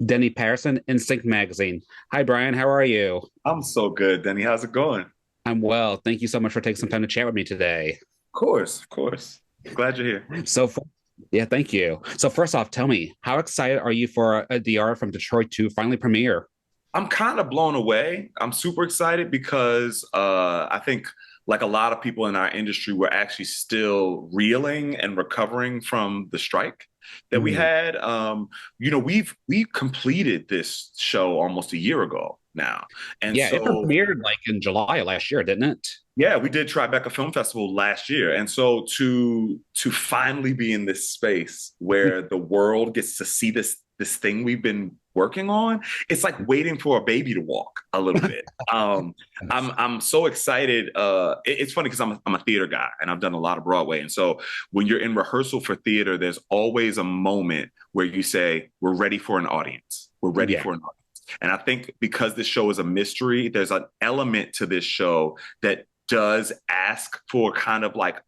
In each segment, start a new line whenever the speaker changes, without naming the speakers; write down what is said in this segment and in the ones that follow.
Denny Patterson, Instinct Magazine. Hi, Brian. How are you?
I'm so good, Denny. How's it going? Of
I'm well. Thank you so much for taking some time to chat with me today.
course, of course. Glad you're here.
So, yeah, thank you. So, first off, tell me, how excited are you for a Diarra from Detroit to finally premiere?
I'm kind of blown away. I'm super excited because I think, like a lot of people in our industry, we're actually still reeling and recovering from the strike that we
Mhm.
had. We've completed this show almost a year ago now, and
Yeah, it
so
premiered like in July of last year, didn't it?
yeah, we did Tribeca Film Festival last year, and so to finally be in this space where the world gets to see this thing we've been working on, it's like waiting for a baby to walk a little bit. I'm so excited. It's funny because I'm a theater guy and I've done a lot of Broadway, and so when you're in rehearsal for theater, there's always a moment where you say, "We're ready for an audience. We're ready
Yeah.
for an audience." And I think because this show is a mystery, there's an element to this show that does ask for kind of like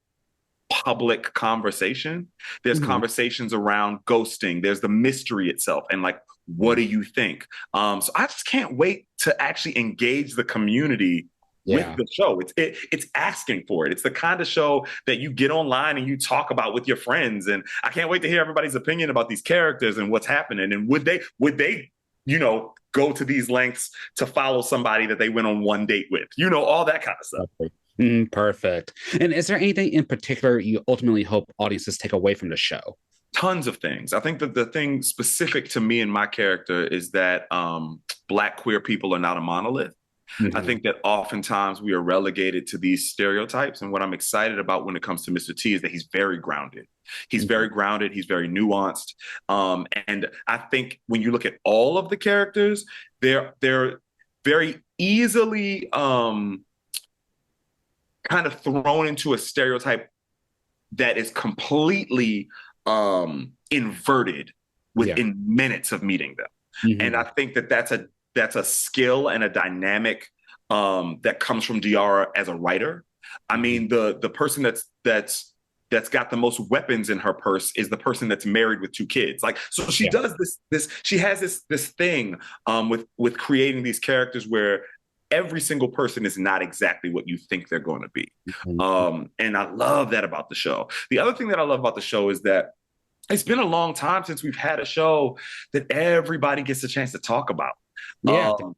public conversation. There's
Mhm.
conversations around ghosting. There's the mystery itself and like, what do you think? So I just can't wait to actually engage the community with
Yeah.
the show. It's asking for it. It's the kind of show that you get online and you talk about with your friends. And I can't wait to hear everybody's opinion about these characters and what's happening. And would they go to these lengths to follow somebody that they went on one date with? All that kind of stuff.
Perfect. Perfect. And is there anything in particular you ultimately hope audiences take away from the show?
Tons of things. I think that the thing specific to me and my character is that Black queer people are not a monolith. I
Mhm.
think that oftentimes we are relegated to these stereotypes. And what I'm excited about when it comes to Mr. T is that he's very grounded. He's very
Mhm.
grounded. He's very nuanced. And I think when you look at all of the characters, they're very easily kind of thrown into a stereotype that is completely inverted
Yeah.
within minutes of meeting them. And I
Mhm.
think that that's a skill and a dynamic that comes from Diarra as a writer. I
Mhm.
mean, the person that's got the most weapons in her purse is the person that's married with two kids. Like, so she
Yeah.
does this she has this thing with creating these characters where every single person is not exactly what you think they're going to be.
Mhm.
And I love that about the show. The other thing that I love about the show is that it's been a long time since we've had a show that everybody gets a chance to talk about.
Yeah.
Um,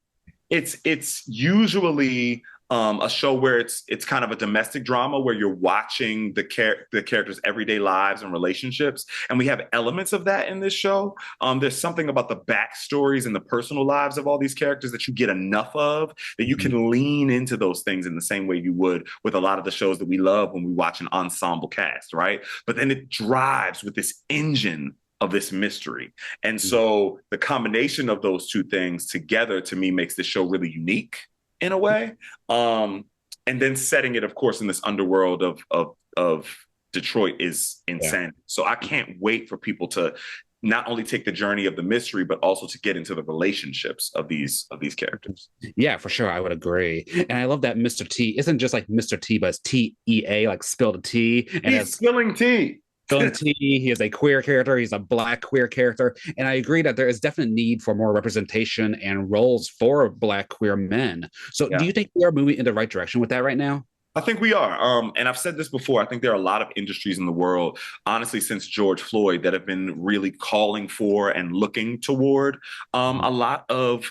it's usually a show where it's kind of a domestic drama where you're watching the characters' everyday lives and relationships, and we have elements of that in this show. There's something about the backstories and the personal lives of all these characters that you get enough of that you
Mhm.
can lean into those things in the same way you would with a lot of the shows that we love when we watch an ensemble cast, right? But then it drives with this engine of this mystery. And
Mhm.
so the combination of those two things together to me makes the show really unique in a way. Um, and then setting it, of course, in this underworld of Detroit is
Yeah.
insane. So I can't wait for people to not only take the journey of the mystery, but also to get into the relationships of these characters.
Yeah, for sure. I would agree. And I love that Mr. T isn't just like Mr. T, but it's T-E-A, like spelled T. And
He's
as
spilling tea.
Dylan T, he is a queer character. He's a Black queer character. And I agree that there is definite need for more representation and roles for Black queer men. So do
Yeah.
you think we are moving in the right direction with that right now?
I think we are. And I've said this before. I think there are a lot of industries in the world, honestly, since George Floyd, that have been really calling for and looking toward a lot of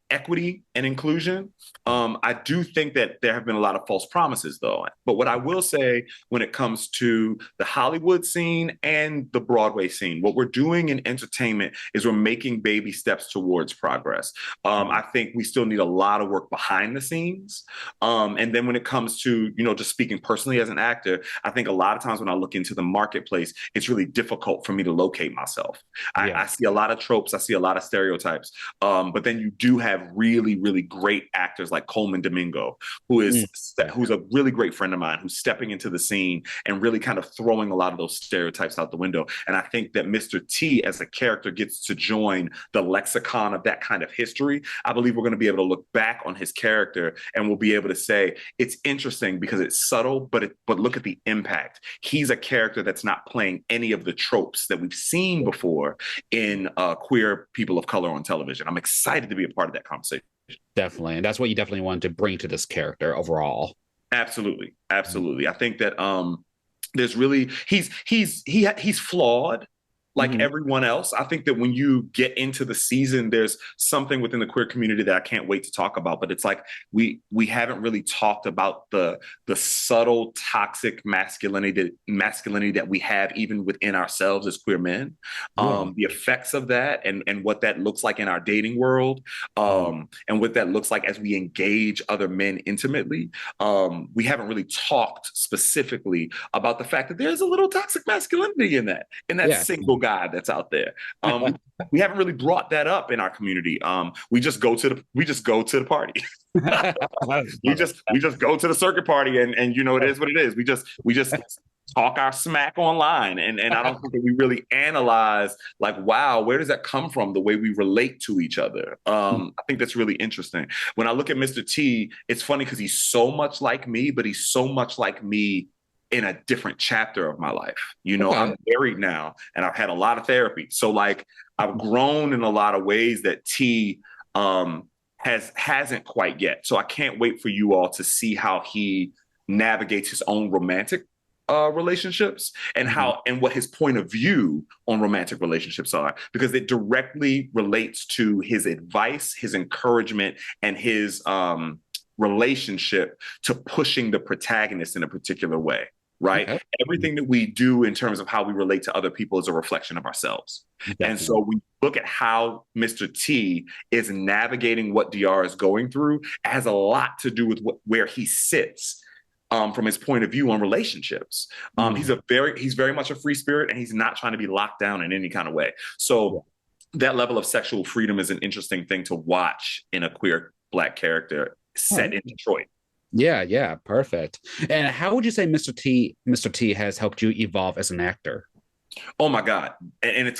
equity and inclusion. I do think that there have been a lot of false promises, though. But what I will say when it comes to the Hollywood scene and the Broadway scene, what we're doing in entertainment is we're making baby steps towards progress. I think we still need a lot of work behind the scenes. And then when it comes to, just speaking personally as an actor, I think a lot of times when I look into the marketplace, it's really difficult for me to locate myself. I
Yeah.
see a lot of tropes, I see a lot of stereotypes, but but then you do have really, really great actors like Coleman Domingo, who's a really great friend of mine, who's stepping into the scene and really kind of throwing a lot of those stereotypes out the window. And I think that Mr. T as a character gets to join the lexicon of that kind of history. I believe we're going to be able to look back on his character and we'll be able to say it's interesting because it's subtle, but look at the impact. He's a character that's not playing any of the tropes that we've seen before in queer people of color on television. I'm excited to be a part of that conversation.
Definitely. And that's what you definitely wanted to bring to this character overall.
Absolutely. Absolutely. I think that there's really he's flawed like everyone else. I think that when you get into the season, there's something within the queer community that I can't wait to talk about. But it's like we haven't really talked about the subtle toxic masculinity that we have even within ourselves as queer men. The effects of that and what that looks like in our dating world, and what that looks like as we engage other men intimately. We haven't really talked specifically about the fact that there's a little toxic masculinity in that single guy that's out there. We haven't really brought that up in our community. We just go to the party. we just go to the circuit party and you know it is what it is. We just talk our smack online and I don't think that we really analyze like, wow, where does that come from, the way we relate to each other. I think that's really interesting. When I look at Mr. T, it's funny because he's so much like me, but he's so much like me in a different chapter of my life. You know, I'm married now and I've had a lot of therapy. So like I've grown in a lot of ways that T hasn't quite yet. So I can't wait for you all to see how he navigates his own romantic relationships and and what his point of view on romantic relationships are, because it directly relates to his advice, his encouragement, and his relationship to pushing the protagonist in a particular way. Right. Okay. Everything that we do in terms of how we relate to other people is a reflection of ourselves. Definitely. And so we look at how Mr. T is navigating what Diarra is going through. It has a lot to do with where he sits from his point of view on relationships. He's very much a free spirit and he's not trying to be locked down in any kind of way. So that level of sexual freedom is an interesting thing to watch in a queer Black character set in Detroit.
Yeah, perfect. And how would you say Mr. T has helped you evolve as an actor?
Oh my God. And it's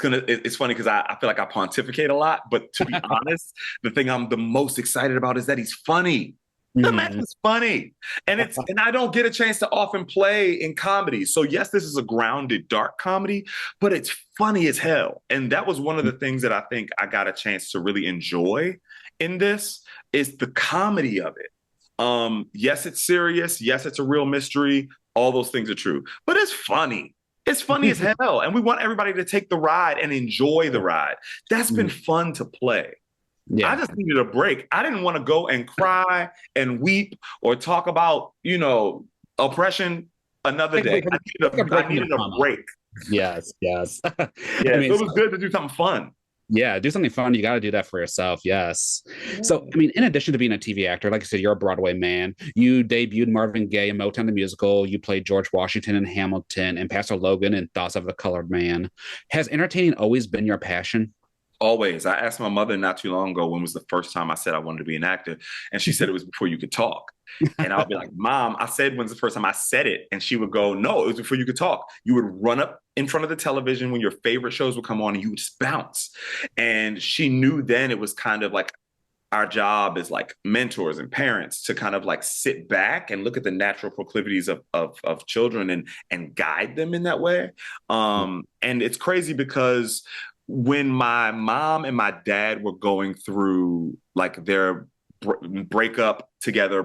funny because I feel like I pontificate a lot, but to be honest, the thing I'm the most excited about is that he's funny. The man is funny. And I don't get a chance to often play in comedy. So yes, this is a grounded, dark comedy, but it's funny as hell. And that was one of the things that I think I got a chance to really enjoy in this is the comedy of it. Yes, it's serious. Yes, it's a real mystery. All those things are true, but it's funny. It's funny as hell. And we want everybody to take the ride and enjoy the ride. That's been fun to play. Yeah. I just needed a break. I didn't want to go and cry and weep or talk about, oppression another day. I needed a break.
Yes.
Yeah, so it was good to do something fun.
Yeah, do something fun. You got to do that for yourself. Yes. So, I mean, in addition to being a TV actor, like I said, you're a Broadway man. You debuted Marvin Gaye in Motown the Musical. You played George Washington in Hamilton and Pastor Logan in Thoughts of a Colored Man. Has entertaining always been your passion?
Always. I asked my mother not too long ago when was the first time I said I wanted to be an actor. And she said it was before you could talk. And I'll be like, Mom, I said when's the first time I said it? And she would go, no, it was before you could talk. You would run up in front of the television when your favorite shows would come on and you would just bounce. And she knew then it was kind of like our job as like mentors and parents to kind of like sit back and look at the natural proclivities of children and guide them in that way. And it's crazy because when my mom and my dad were going through like their break up together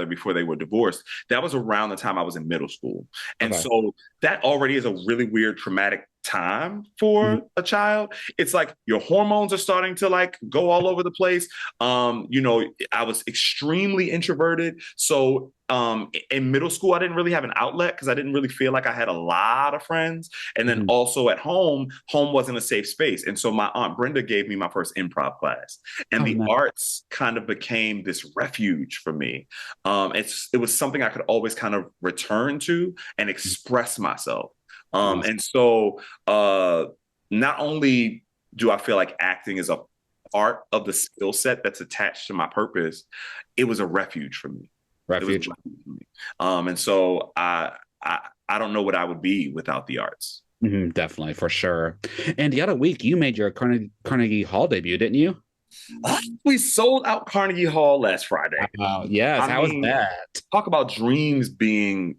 before they were divorced, that was around the time I was in middle school. And so that already is a really weird, traumatic time for a child. It's like your hormones are starting to like go all over the place. I was extremely introverted. So in middle school, I didn't really have an outlet because I didn't really feel like I had a lot of friends. And then also at home wasn't a safe space. And so my Aunt Brenda gave me my first improv class. And the arts kind of became this refuge for me. It was something I could always kind of return to and express myself. And so not only do I feel like acting is a part of the skill set that's attached to my purpose, it was a refuge for me.
Refuge.
It was a refuge for me. And so I don't know what I would be without the arts.
Definitely, for sure. And the other week, you made your Carnegie Hall debut, didn't you?
We sold out Carnegie Hall last Friday.
Wow. Yes. How was that?
Talk about dreams being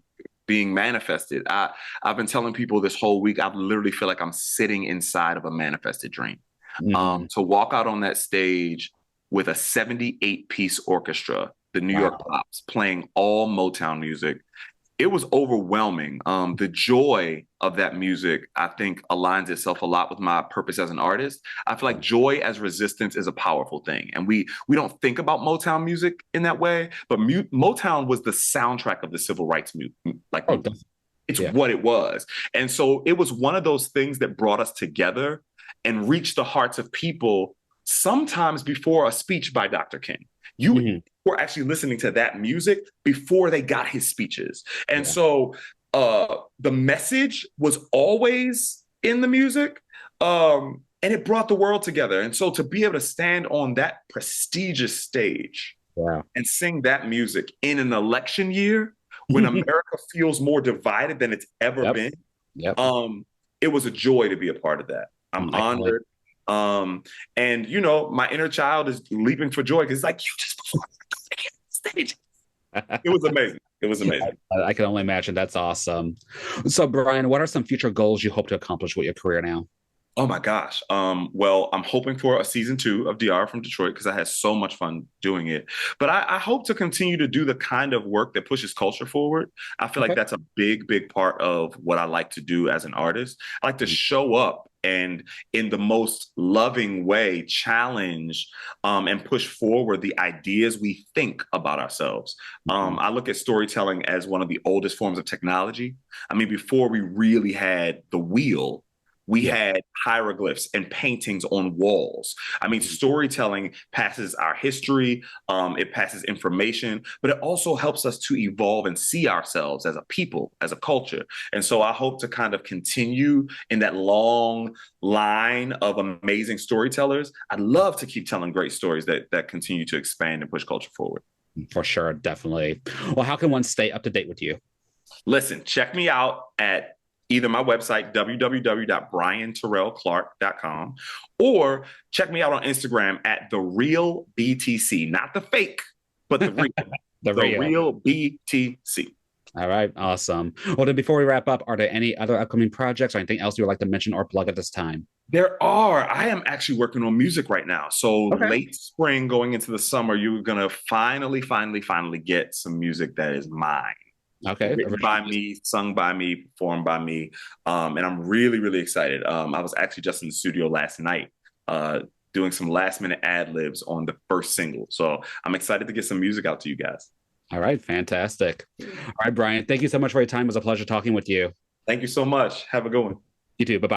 manifested. I've been telling people this whole week, I literally feel like I'm sitting inside of a manifested dream. To walk out on that stage with a 78-piece orchestra, the New York Pops, playing all Motown music, it was overwhelming. The joy of that music, I think, aligns itself a lot with my purpose as an artist. I feel like joy as resistance is a powerful thing. And we don't think about Motown music in that way, but Motown was the soundtrack of the civil rights movement. It's what it was. And so it was one of those things that brought us together and reached the hearts of people sometimes before a speech by Dr. King. You were actually listening to that music before they got his speeches. And so the message was always in the music, and it brought the world together. And so to be able to stand on that prestigious stage and sing that music in an election year when America feels more divided than it's ever been, it was a joy to be a part of that. I'm honored. And you know, my inner child is leaping for joy because it's like, you just performed on stage. It was amazing. It was amazing.
I can only imagine. That's awesome. So, Bryan, what are some future goals you hope to accomplish with your career now?
Oh my gosh. Well, I'm hoping for a season 2 of Diarra from Detroit because I had so much fun doing it. But I hope to continue to do the kind of work that pushes culture forward. I feel like that's a big, big part of what I like to do as an artist. I like to show up and in the most loving way, challenge and push forward the ideas we think about ourselves. I look at storytelling as one of the oldest forms of technology. I mean, before we really had the wheel, we had hieroglyphs and paintings on walls. I mean, storytelling passes our history, it passes information, but it also helps us to evolve and see ourselves as a people, as a culture. And so I hope to kind of continue in that long line of amazing storytellers. I'd love to keep telling great stories that continue to expand and push culture forward.
For sure, definitely. Well, how can one stay up to date with you?
Listen, check me out at either my website, www.bryanterrellclark.com, or check me out on Instagram at The Real BTC, not the fake, but the real, the real BTC.
All right, awesome. Well, then before we wrap up, are there any other upcoming projects or anything else you would like to mention or plug at this time?
There are. I am actually working on music right now. So late spring going into the summer, you're going to finally get some music that is mine. Written by me, sung by me, performed by me. And I'm really, really excited. I was actually just in the studio last night doing some last minute ad libs on the first single. So I'm excited to get some music out to you guys.
All right. Fantastic. All right, Bryan, thank you so much for your time. It was a pleasure talking with you.
Thank you so much. Have a good one.
You too. Bye-bye.